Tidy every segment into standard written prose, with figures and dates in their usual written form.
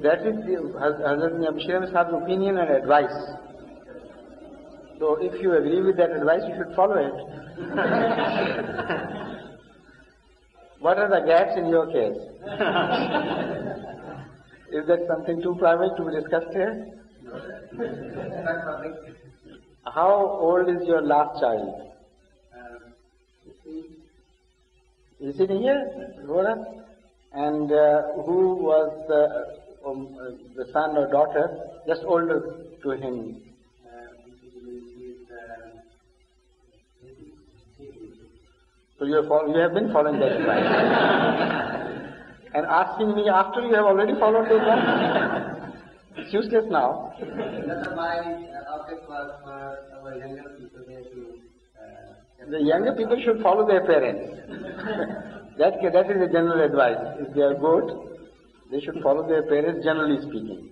That is Hazrat Bashir Ahmad's opinion and advice. So if you agree with that advice, you should follow it. What are the gaps in your case? Is that something too private to be discussed here? How old is your last child? Is it here? And who was the son or daughter just older to him? So you have been following that advice. And asking me after you have already followed the advice? It's useless now. My object was for our younger people to... The younger people should follow their parents. That is the general advice. If they are good, they should follow their parents, generally speaking.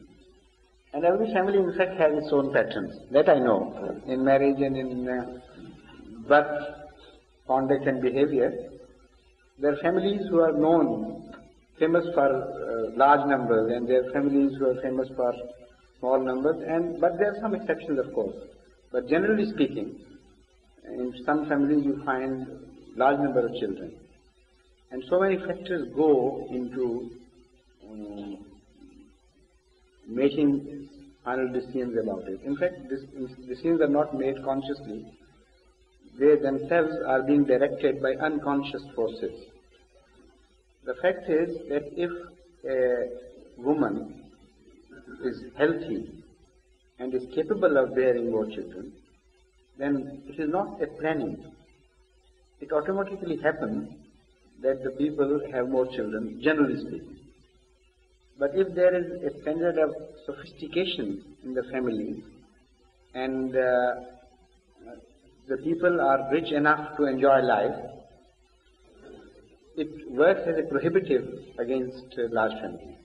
And every family, in fact, has its own patterns. That I know. In marriage and in birth, conduct and behavior, there are families who are known, famous for large numbers, and there are families who are famous for small numbers, but there are some exceptions, of course. But generally speaking, in some families you find large number of children. And so many factors go into making final decisions about it. In fact, these decisions are not made consciously. They themselves are being directed by unconscious forces. The fact is that if a woman is healthy and is capable of bearing more children, then it is not a planning. It automatically happens that the people have more children, generally speaking. But if there is a standard of sophistication in the family and the people are rich enough to enjoy life, it works as a prohibitive against large families.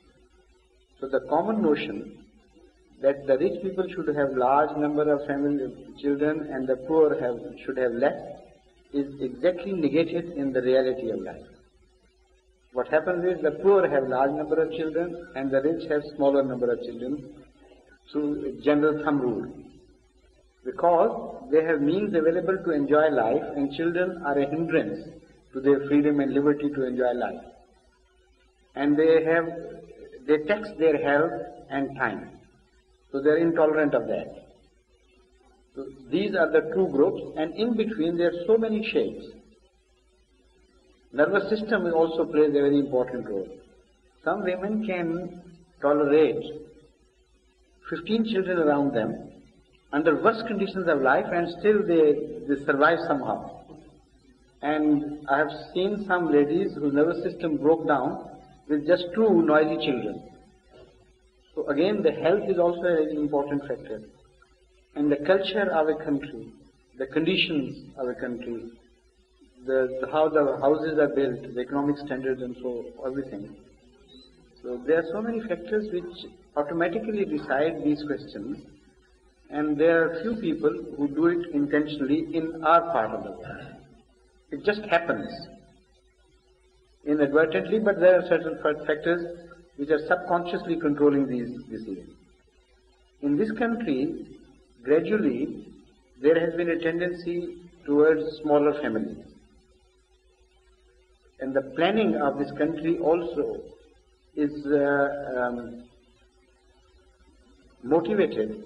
So the common notion that the rich people should have large number of children and the poor should have less is exactly negated in the reality of life. What happens is the poor have large number of children and the rich have smaller number of children through a general thumb rule. Because they have means available to enjoy life and children are a hindrance to their freedom and liberty to enjoy life. And they tax their health and time. So they are intolerant of that. So these are the two groups, and in between there are so many shades. Nervous system also plays a very important role. Some women can tolerate 15 children around them under worst conditions of life and still they survive somehow. And I have seen some ladies whose nervous system broke down with just 2 noisy children. So again, the health is also a very important factor. And the culture of a country, the conditions of a country, how the houses are built, the economic standards and so everything. So there are so many factors which automatically decide these questions, and there are few people who do it intentionally in our part of the world. It just happens inadvertently, but there are certain factors which are subconsciously controlling these decisions. In this country, gradually, there has been a tendency towards smaller families. And the planning of this country also is motivated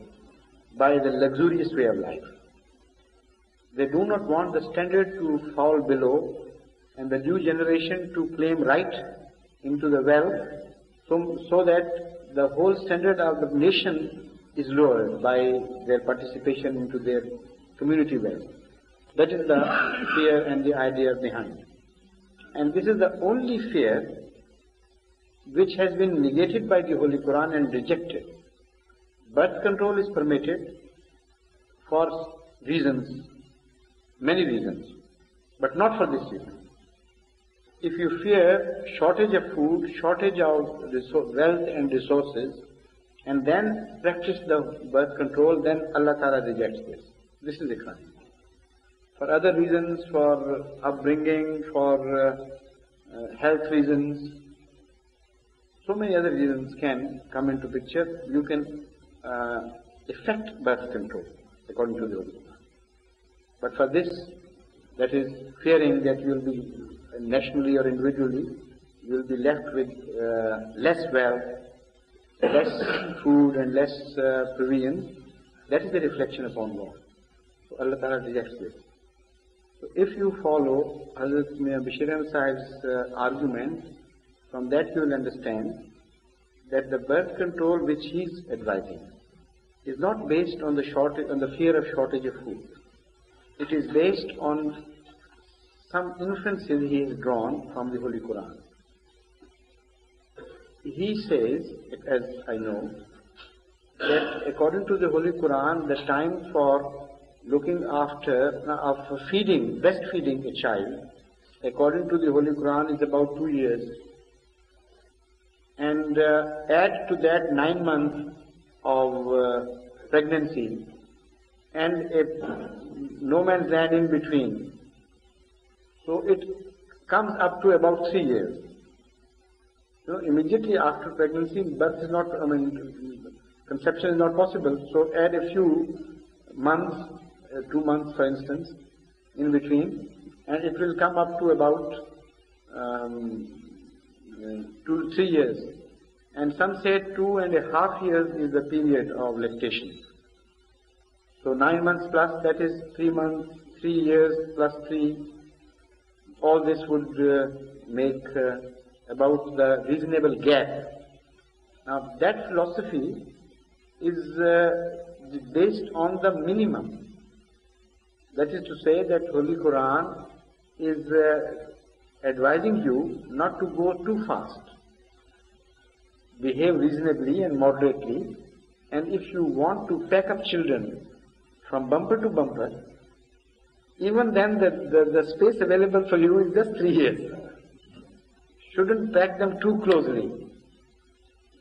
by the luxurious way of life. They do not want the standard to fall below and the new generation to claim right into the wealth so that the whole standard of the nation is lowered by their participation into their community wealth. That is the fear and the idea behind. And this is the only fear which has been negated by the Holy Quran and rejected. Birth control is permitted for reasons, many reasons, but not for this reason. If you fear shortage of food, shortage of wealth and resources, and then practice the birth control, then Allah Ta'ala rejects this. This is a crime. For other reasons, for upbringing, for health reasons, so So many other reasons can come into picture. You can effect birth control according to the Holy Quran. But for this, that is fearing that you will be nationally or individually, you will be left with less wealth, less food and less provision. That is the reflection upon God. So Allah Ta'ala rejects this. So if you follow Hazrat Mirza Bashir Ahmad Sahib's argument, from that you will understand that the birth control which he is advising is not based on the fear of shortage of food. It is based on some inferences he has drawn from the Holy Quran. He says, as I know, that according to the Holy Quran, the time for looking after, for feeding, breastfeeding a child, according to the Holy Quran, is about 2 years. And add to that 9 months of pregnancy and no man's land in between. So it comes up to about 3 years. So immediately after pregnancy, birth is not, conception is not possible. So add a few months, 2 months for instance, in between, and it will come up to about 3 years. And some say 2.5 years is the period of lactation. So 9 months plus, that is 3 months, 3 years plus 3. All this would make about the reasonable gap. Now that philosophy is based on the minimum. That is to say that Holy Quran is advising you not to go too fast. Behave reasonably and moderately, and if you want to pack up children from bumper to bumper, even then the space available for you is just 3 years. Shouldn't pack them too closely.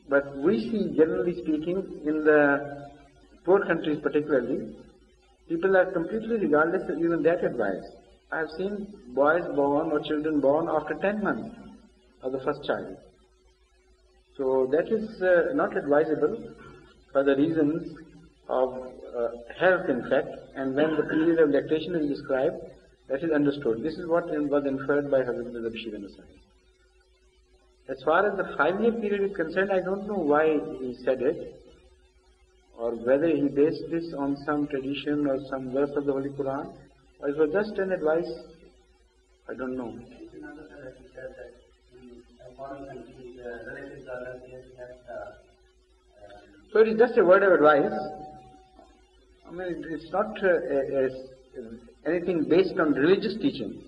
But we see, generally speaking, in the poor countries particularly, people are completely regardless of even that advice. I have seen boys born or children born after 10 months of the first child. So that is not advisable for the reasons of health, in fact, and when the period of lactation is described, that is understood. This is what was inferred by Hazrat Mirza Bashir Ahmad. As far as the 5-year period is concerned, I don't know why he said it, or whether he based this on some tradition or some verse of the Holy Quran, or it was just an advice. I don't know. So it is just a word of advice. It's not anything based on religious teachings.